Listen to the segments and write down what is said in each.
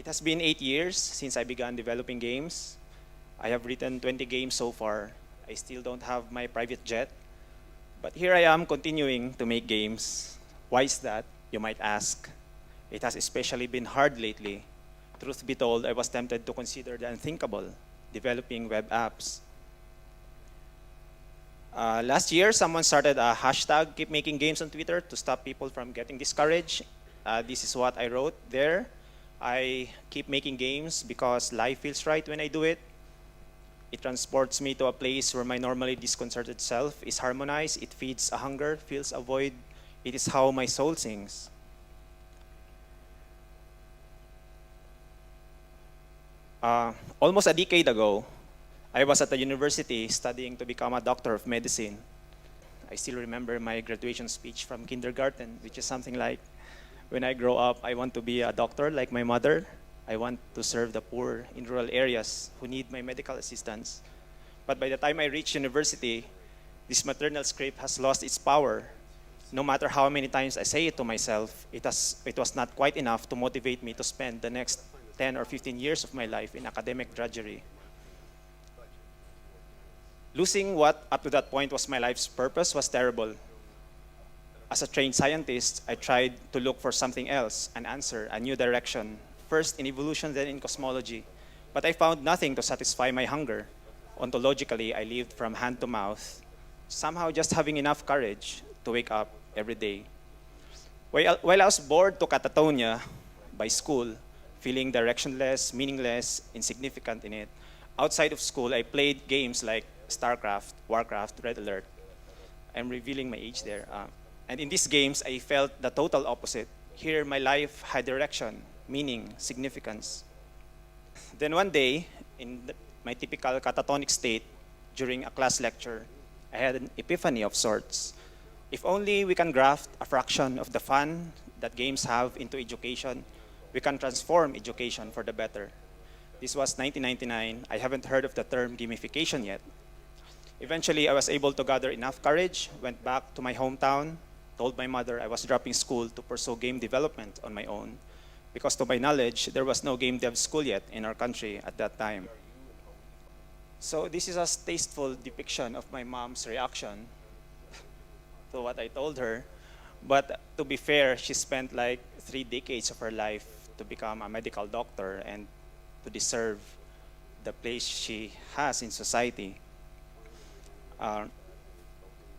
It has been 8 years since I began developing games. I have written 20 games so far. I still don't have my private jet, but here I am continuing to make games. Why is that, you might ask? It has especially been hard lately. Truth be told, I was tempted to consider the unthinkable, developing web apps. Last year, someone started a hashtag keep making games on Twitter to stop people from getting discouraged. This is what I wrote there. I keep making games because life feels right when I do it. It transports me to a place where my normally disconcerted self is harmonized. It feeds a hunger, fills a void. It is how my soul sings. Almost a decade ago, I was at a university studying to become a doctor of medicine. I still remember my graduation speech from kindergarten, which is something like, when I grow up, I want to be a doctor like my mother. I want to serve the poor in rural areas who need my medical assistance. But by the time I reach university, this maternal script has lost its power. No matter how many times I say it to myself, it was not quite enough to motivate me to spend the next 10 or 15 years of my life in academic drudgery. Losing what up to that point was my life's purpose was terrible. As a trained scientist, I tried to look for something else, an answer, a new direction, first in evolution, then in cosmology. But I found nothing to satisfy my hunger. Ontologically, I lived from hand to mouth, somehow just having enough courage to wake up every day. While I was bored to catatonia by school, feeling directionless, meaningless, insignificant in it, outside of school, I played games like StarCraft, Warcraft, Red Alert. I'm revealing my age there. And in these games, I felt the total opposite. Here, my life had direction, meaning, significance. Then one day, in my typical catatonic state, during a class lecture, I had an epiphany of sorts. If only we can graft a fraction of the fun that games have into education, we can transform education for the better. This was 1999. I haven't heard of the term gamification yet. Eventually, I was able to gather enough courage, went back to my hometown, told my mother I was dropping school to pursue game development on my own, because to my knowledge, there was no game dev school yet in our country at that time. So this is a tasteful depiction of my mom's reaction to what I told her. But to be fair, she spent like 3 decades of her life to become a medical doctor and to deserve the place she has in society.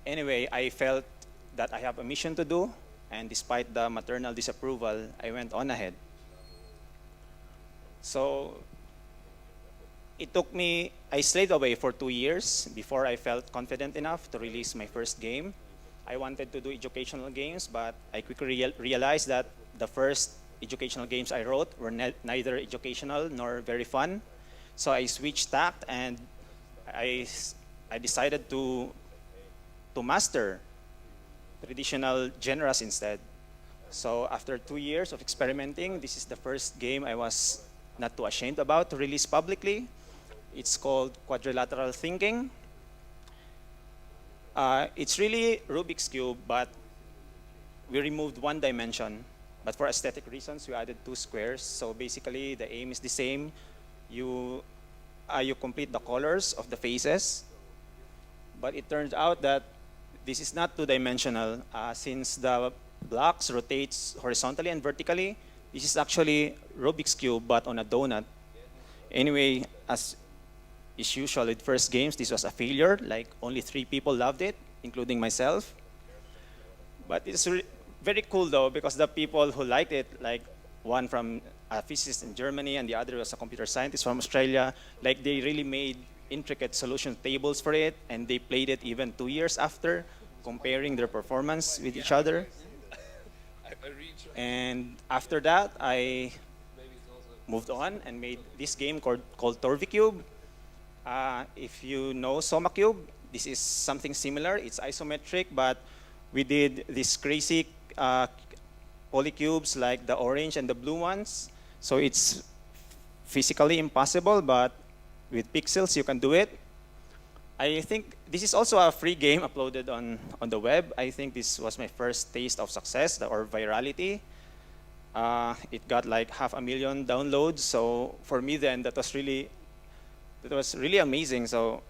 Anyway, I felt that I have a mission to do, and despite the maternal disapproval, I went on ahead. So I slaved away for 2 years before I felt confident enough to release my first game. I wanted to do educational games, but I quickly realized that the first educational games I wrote were neither educational nor very fun. So I switched tack and I decided to master traditional genres instead. So after 2 years of experimenting, this is the first game I was not too ashamed about to release publicly. It's called Quadrilateral Thinking. It's really Rubik's Cube, but we removed one dimension. But for aesthetic reasons, we added 2 squares. So basically, the aim is the same. You complete the colors of the faces. But it turns out that this is not 2-dimensional. Since the blocks rotates horizontally and vertically, this is actually Rubik's Cube, but on a donut. Anyway, as is usual with first games, this was a failure. Like, only 3 people loved it, including myself. But it's very cool though, because the people who liked it, like one from a physicist in Germany and the other was a computer scientist from Australia, like they really made intricate solution tables for it, and they played it even 2 years after, comparing their performance with each other. And after that, I moved on and made this game called Torva Cube. If you know Soma Cube, this is something similar. It's isometric, but we did these crazy polycubes like the orange and the blue ones. So it's physically impossible, but with pixels you can do it. I think this is also a free game uploaded on the web. I think this was my first taste of success or virality. It got like 500,000 downloads. So for me then, that was really amazing. So,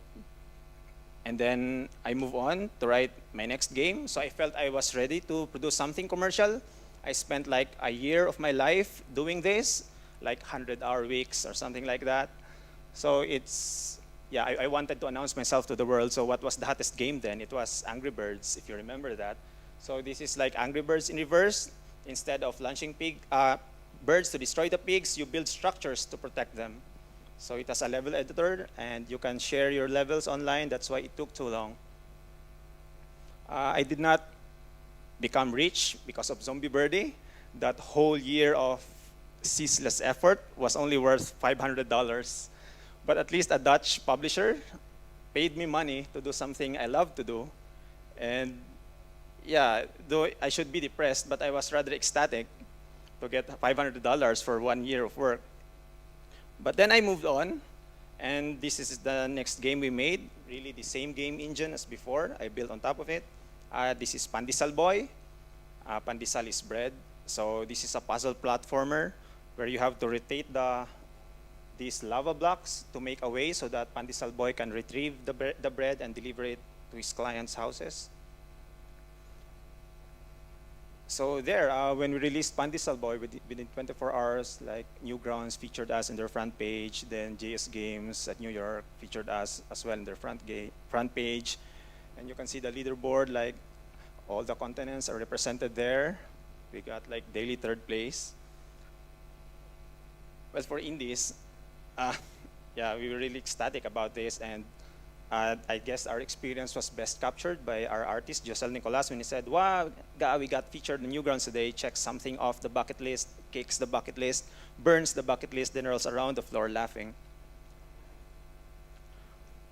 and then I move on to write my next game. So I felt I was ready to produce something commercial. I spent like a year of my life doing this, like 100-hour weeks or something like that. So yeah, I wanted to announce myself to the world. So what was the hottest game then? It was Angry Birds, if you remember that. So this is like Angry Birds in reverse. Instead of launching birds to destroy the pigs, you build structures to protect them. So it has a level editor, and you can share your levels online. That's why it took too long. I did not become rich because of Zombie Birdie. That whole year of ceaseless effort was only worth $500. But at least a Dutch publisher paid me money to do something I love to do. And yeah, though I should be depressed, but I was rather ecstatic to get $500 for 1 year of work. But then I moved on, and this is the next game we made, really the same game engine as before. I built on top of it. This is Pandesal Boy. Pandesal is bread. So this is a puzzle platformer where you have to rotate these lava blocks to make a way so that Pandesal Boy can retrieve the bread and deliver it to his clients' houses. So there, when we released Pandesal Boy, within 24 hours, like Newgrounds featured us in their front page, then JS Games at New York featured us as well in their front page. And you can see the leaderboard, like all the continents are represented there. We got like daily third place. But for indies, yeah, we were really ecstatic about this, and I guess our experience was best captured by our artist, Josel Nicolas, when he said, wow, we got featured in Newgrounds today, check something off the bucket list, kicks the bucket list, burns the bucket list, then rolls around the floor laughing.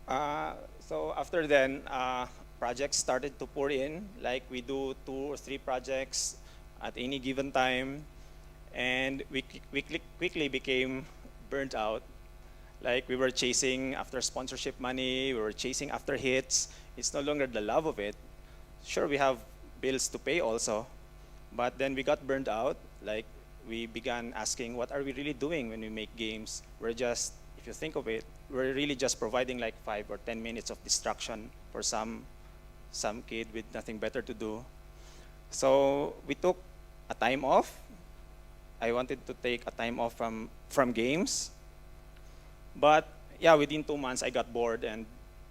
So after then, projects started to pour in, like we do 2 or 3 projects at any given time, and we quickly became burnt out. Like we were chasing after sponsorship money, we were chasing after hits. It's no longer the love of it. Sure, we have bills to pay also, but then we got burned out. Like we began asking, what are we really doing when we make games? We're just, if you think of it, we're really just providing like 5 or 10 minutes of distraction for some kid with nothing better to do. So we took a time off. I wanted to take a time off from games. But yeah, within 2 months, I got bored, and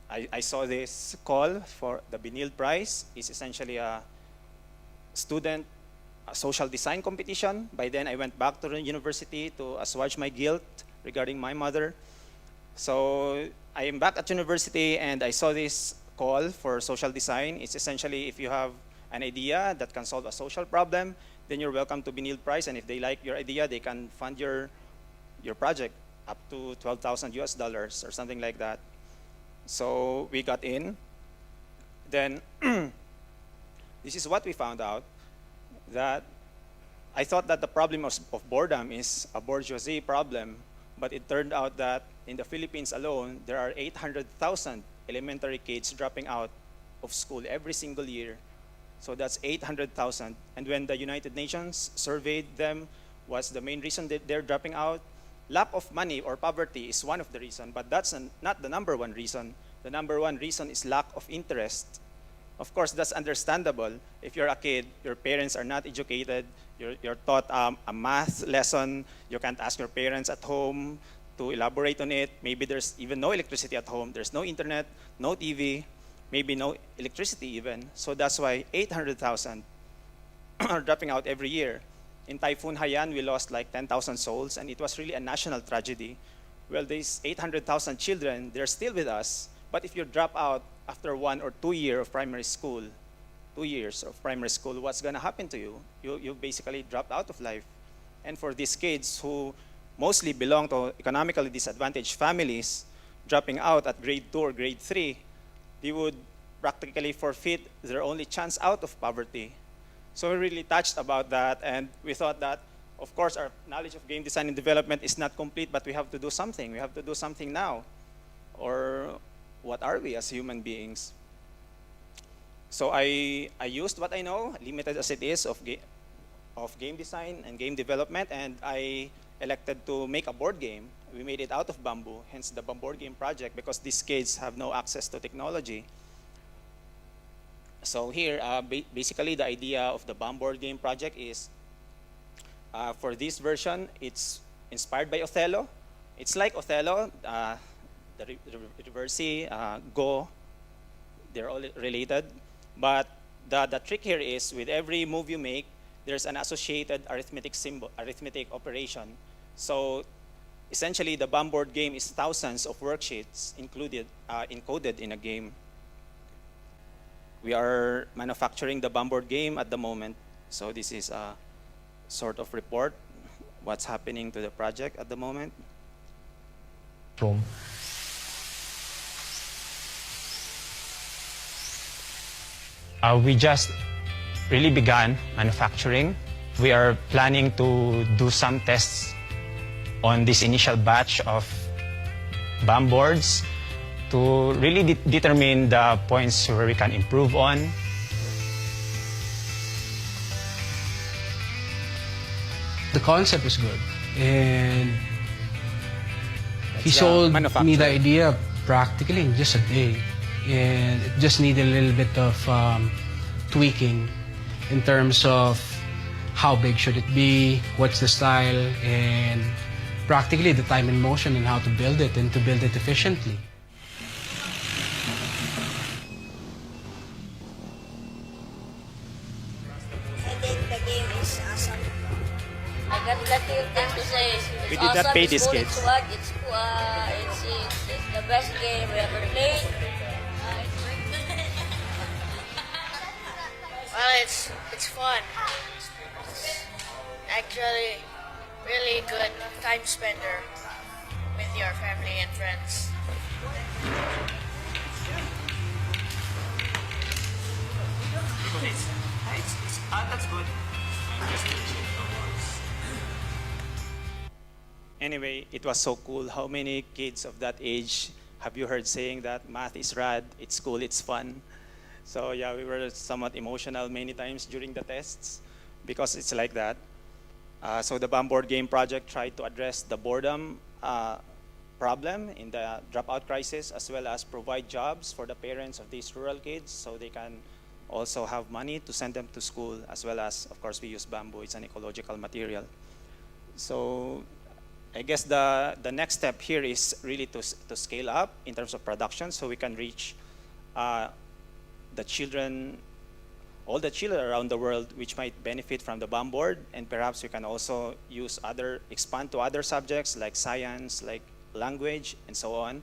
I saw this call for the Benil Prize. It's essentially a student social design competition. By then, I went back to the university to assuage my guilt regarding my mother. So I am back at university, and I saw this call for social design. It's essentially if you have an idea that can solve a social problem, then you're welcome to Benil Prize, and if they like your idea, they can fund your project up to $12,000 or something like that. So we got in. Then this is what we found out, that I thought that the problem of boredom is a bourgeoisie problem, but it turned out that in the Philippines alone, there are 800,000 elementary kids dropping out of school every single year. So that's 800,000. And when the United Nations surveyed them, what's the main reason that they're dropping out? Lack of money or poverty is one of the reasons, but that's not the number one reason. The number one reason is lack of interest. Of course, that's understandable. If you're a kid, your parents are not educated, you're taught a math lesson, you can't ask your parents at home to elaborate on it. Maybe there's even no electricity at home, there's no internet, no TV, maybe no electricity even. So that's why 800,000 are dropping out every year. In Typhoon Haiyan, we lost like 10,000 souls, and it was really a national tragedy. Well, these 800,000 children, they're still with us, but if you drop out after 1 or 2 years of primary school, 2 years of primary school, what's gonna happen to you? You basically dropped out of life. And for these kids who mostly belong to economically disadvantaged families, dropping out at grade 2 or grade 3, they would practically forfeit their only chance out of poverty. So we're really touched about that, and we thought that, of course, our knowledge of game design and development is not complete, but we have to do something. We have to do something now. Or what are we as human beings? So I used what I know, limited as it is, of of game design and game development, and I elected to make a board game. We made it out of bamboo, hence the board game project, because these kids have no access to technology. So here, basically the idea of the board game project is, for this version, it's inspired by Othello. It's like Othello, the Reversi, Go, they're all related. But the trick here is, with every move you make, there's an associated arithmetic operation. So essentially, the board game is thousands of worksheets encoded in a game. We are manufacturing the board game at the moment. So this is a sort of report, what's happening to the project at the moment. Boom. We just really began manufacturing. We are planning to do some tests on this initial batch of BAM boards to really determine the points where we can improve on. The concept is good, and he sold me the idea practically in just a day, and it just needed a little bit of tweaking in terms of how big should it be, what's the style, and practically the time and motion and how to build it and to build it efficiently. I think the game is awesome. I got nothing to say. It's We did not awesome. pay It's these cool. kids. It's what? It's the best game we ever played. Well, it's fun. It's actually really good time spender with your family and friends. That's good. Anyway, it was so cool. How many kids of that age have you heard saying that math is rad, it's cool, it's fun? So yeah, we were somewhat emotional many times during the tests because it's like that. So the BAM board game project tried to address the boredom problem in the dropout crisis, as well as provide jobs for the parents of these rural kids so they can also have money to send them to school, as well as, of course, we use bamboo. It's an ecological material. So I guess the next step here is really to scale up in terms of production so we can reach the children, all the children around the world which might benefit from the BAM board, and perhaps we can also expand to other subjects like science, like language, and so on,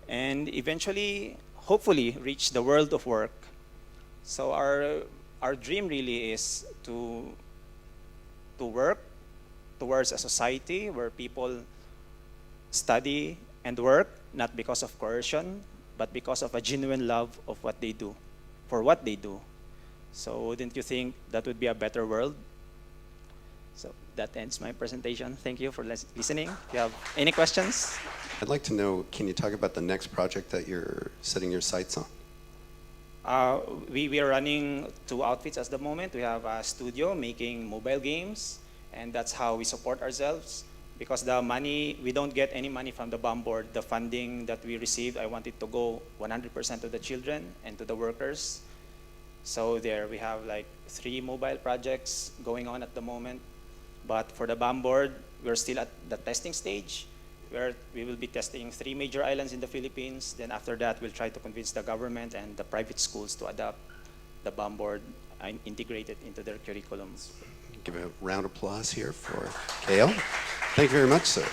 and eventually, hopefully, reach the world of work. So our dream really is to work towards a society where people study and work, not because of coercion, but because of a genuine love of what they do, for what they do. So wouldn't you think that would be a better world? So that ends my presentation. Thank you for listening. If you have any questions? I'd like to know, can you talk about the next project that you're setting your sights on? We are running 2 outfits at the moment. We have a studio making mobile games, and that's how we support ourselves. Because the money, we don't get any money from the BAM board. The funding that we received, I want it to go 100% to the children and to the workers. So there we have like 3 mobile projects going on at the moment. But for the BAM board, we're still at the testing stage, where we will be testing 3 major islands in the Philippines. Then after that, we'll try to convince the government and the private schools to adopt the BAM board and integrate it into their curriculums. Give a round of applause here for Khail. Thank you very much, sir.